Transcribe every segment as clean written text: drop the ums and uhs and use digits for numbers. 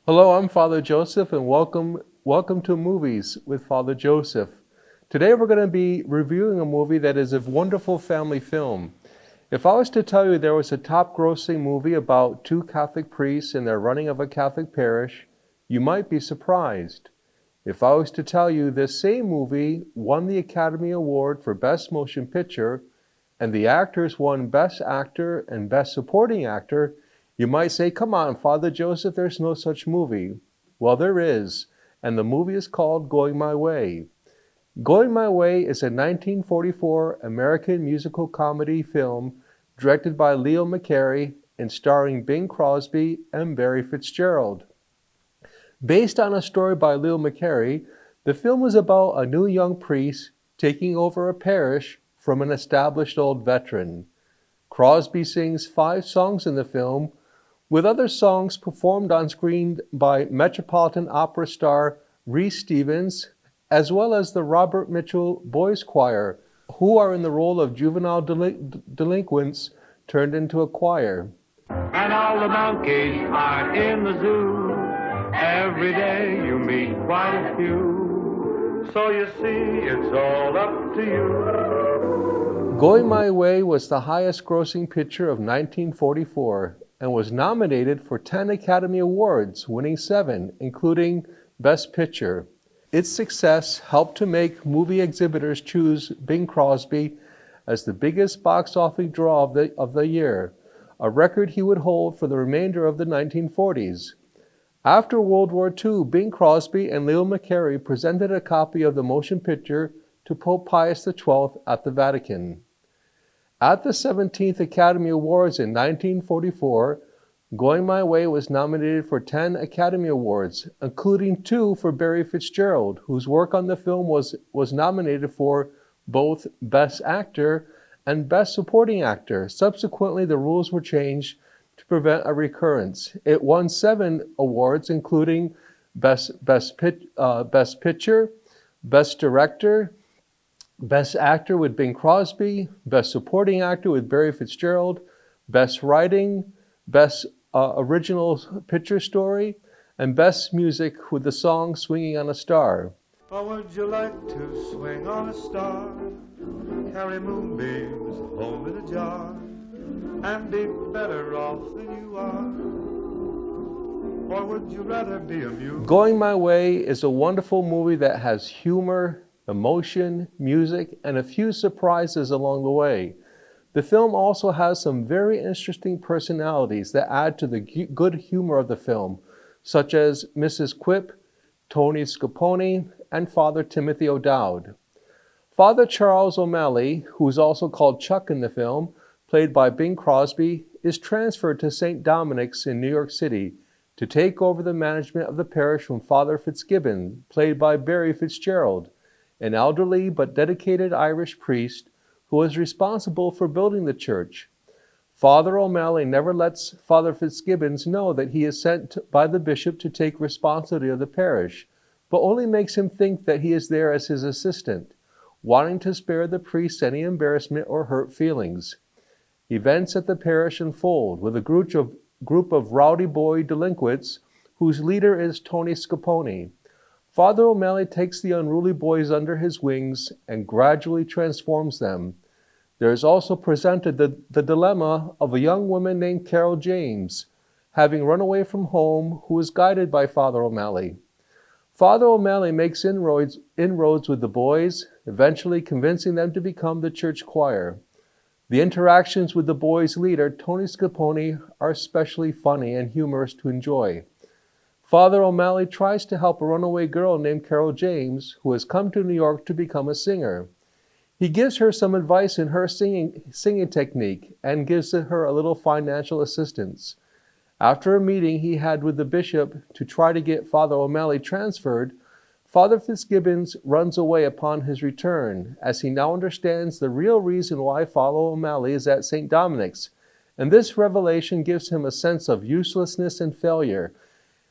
Hello, I'm Father Joseph, and welcome to Movies with Father Joseph. Today we're going to be reviewing a movie that is a wonderful family film. If I was to tell you there was a top-grossing movie about two Catholic priests and their running of a Catholic parish, you might be surprised. If I was to tell you this same movie won the Academy Award for Best Motion Picture, and the actors won Best Actor and Best Supporting Actor, you might say, come on, Father Joseph, there's no such movie. Well, there is, and the movie is called Going My Way. Going My Way is a 1944 American musical comedy film directed by Leo McCarey and starring Bing Crosby and Barry Fitzgerald. Based on a story by Leo McCarey, the film is about a new young priest taking over a parish from an established old veteran. Crosby sings 5 songs in the film, with other songs performed on screen by Metropolitan Opera star Rhys Stevens, as well as the Robert Mitchell Boys Choir, who are in the role of juvenile delinquents turned into a choir. And all the monkeys are in the zoo. Every day you meet quite a few. So you see, it's all up to you. Going My Way was the highest grossing picture of 1944 and was nominated for 10 Academy Awards, winning 7, including Best Picture. Its success helped to make movie exhibitors choose Bing Crosby as the biggest box office draw of the year, a record he would hold for the remainder of the 1940s. After World War II, Bing Crosby and Leo McCarey presented a copy of the motion picture to Pope Pius XII at the Vatican. At the 17th Academy Awards in 1944, Going My Way was nominated for 10 Academy Awards, including 2 for Barry Fitzgerald, whose work on the film was nominated for both Best Actor and Best Supporting Actor. Subsequently, the rules were changed to prevent a recurrence. It won 7 awards, including Best Picture, Best Director, Best Actor with Bing Crosby, Best Supporting Actor with Barry Fitzgerald, Best Writing, Best Original Picture Story, and Best Music with the song Swinging on a Star. Or would you like to swing on a star, carry moonbeams home in a jar, and be better off than you are? Or would you rather be a mule? Going My Way is a wonderful movie that has humor, emotion, music, and a few surprises along the way. The film also has some very interesting personalities that add to the good humor of the film, such as Mrs. Quip, Tony Scopponi, and Father Timothy O'Dowd. Father Charles O'Malley, who is also called Chuck in the film, played by Bing Crosby, is transferred to St. Dominic's in New York City to take over the management of the parish from Father Fitzgibbon, played by Barry Fitzgerald, an elderly but dedicated Irish priest who was responsible for building the church. Father O'Malley never lets Father Fitzgibbon know that he is sent by the bishop to take responsibility of the parish, but only makes him think that he is there as his assistant, wanting to spare the priest any embarrassment or hurt feelings. Events at the parish unfold with a group of rowdy boy delinquents whose leader is Tony Scopponi. Father O'Malley takes the unruly boys under his wings and gradually transforms them. There is also presented the dilemma of a young woman named Carol James, having run away from home, who is guided by Father O'Malley. Father O'Malley makes inroads with the boys, eventually convincing them to become the church choir. The interactions with the boys' leader, Tony Scopponi, are especially funny and humorous to enjoy. Father O'Malley tries to help a runaway girl named Carol James, who has come to New York to become a singer. He gives her some advice in her singing technique and gives her a little financial assistance. After a meeting he had with the bishop to try to get Father O'Malley transferred, Father Fitzgibbon runs away upon his return, as he now understands the real reason why Father O'Malley is at St. Dominic's, and this revelation gives him a sense of uselessness and failure.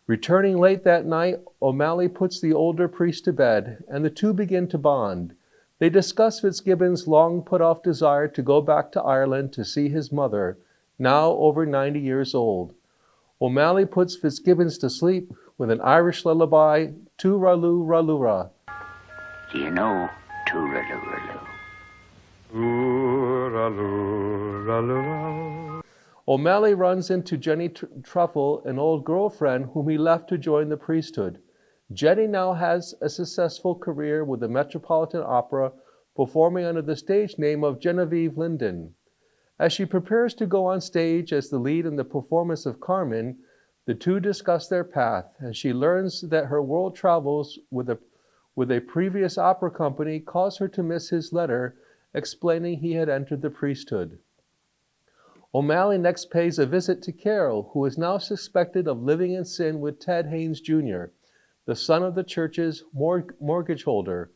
Returning late that night, O'Malley puts the older priest to bed, and the two begin to bond. They discuss Fitzgibbon's long put-off desire to go back to Ireland to see his mother, now over 90 years old. O'Malley puts Fitzgibbon to sleep with an Irish lullaby, Tooraloo Rallura. Do you know Tooraloo? Ooh-ra-loo-ra-loo-ra. O'Malley runs into Jenny Truffle, an old girlfriend whom he left to join the priesthood. Jenny now has a successful career with the Metropolitan Opera, performing under the stage name of Genevieve Linden. As she prepares to go on stage as the lead in the performance of Carmen, the two discuss their path, and she learns that her world travels with a previous opera company caused her to miss his letter explaining he had entered the priesthood. O'Malley next pays a visit to Carol, who is now suspected of living in sin with Ted Haynes Jr., the son of the church's mortgage holder.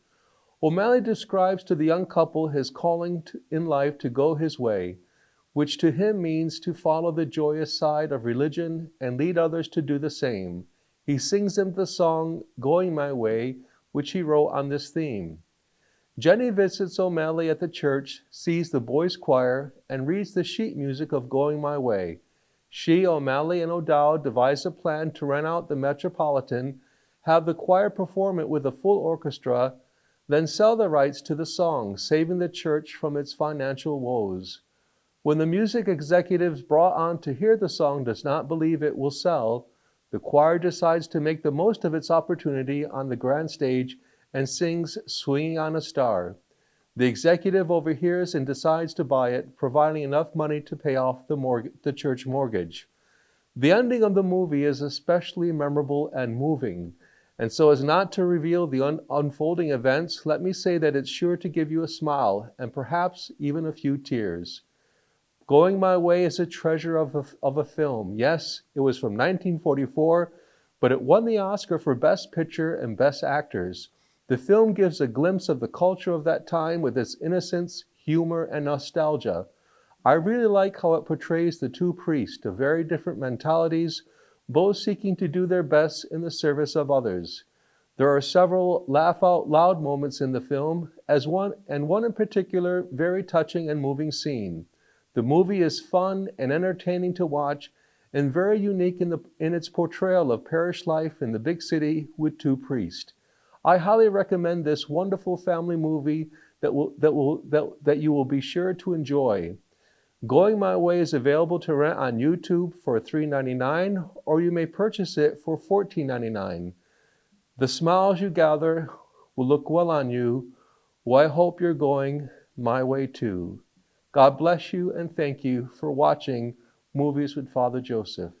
O'Malley describes to the young couple his calling in life to go his way, which to him means to follow the joyous side of religion and lead others to do the same. He sings them the song Going My Way, which he wrote on this theme. Jenny visits O'Malley at the church, sees the boys' choir, and reads the sheet music of Going My Way. She, O'Malley, and O'Dowd devise a plan to rent out the Metropolitan, have the choir perform it with a full orchestra, then sell the rights to the song, saving the church from its financial woes. When the music executives brought on to hear the song does not believe it will sell, the choir decides to make the most of its opportunity on the grand stage and sings Swinging on a Star. The executive overhears and decides to buy it, providing enough money to pay off the church mortgage. The ending of the movie is especially memorable and moving, and so as not to reveal the unfolding events, let me say that it's sure to give you a smile and perhaps even a few tears. Going My Way is a treasure of a film. Yes, it was from 1944, but it won the Oscar for Best Picture and Best Actors. The film gives a glimpse of the culture of that time with its innocence, humor, and nostalgia. I really like how it portrays the two priests of very different mentalities, both seeking to do their best in the service of others. There are several laugh-out-loud moments in the film, one in particular very touching and moving scene. The movie is fun and entertaining to watch and very unique in its portrayal of parish life in the big city with two priests. I highly recommend this wonderful family movie that you will be sure to enjoy. Going My Way is available to rent on YouTube for $3.99, or you may purchase it for $14.99. The smiles you gather will look well on you. Well, I hope you're going my way too. God bless you and thank you for watching Movies with Father Joseph.